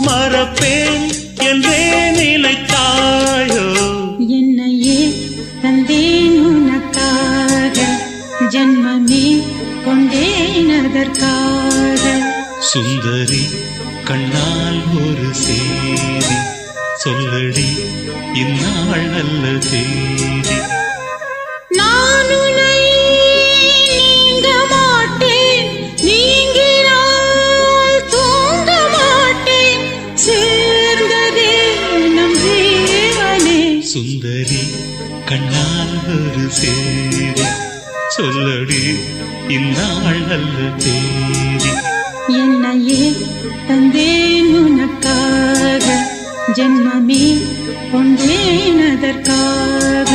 மறப்பேன் என்றே நினைத்தாயோ என்னையே தந்தேன் உனக்காக ஜன்மமே கொண்டேன் அதற்காக சுந்தரி கண்ணால் ஒரு சேதி சொல்லடி இந்நாள் நல்ல தேதி நான் உன்னை நீங்க மாட்டேன் நீங்கினால் தூங்க மாட்டேன் சேர்ந்ததே நம் ஜீவனே சுந்தரி கண்ணால் ஒரு சேதி சொல்லடி இந்நாள் நல்ல தேதி என்னையே தந்தேன் உனக்காக ஜன்மமே கொண்டேன் அதற்காக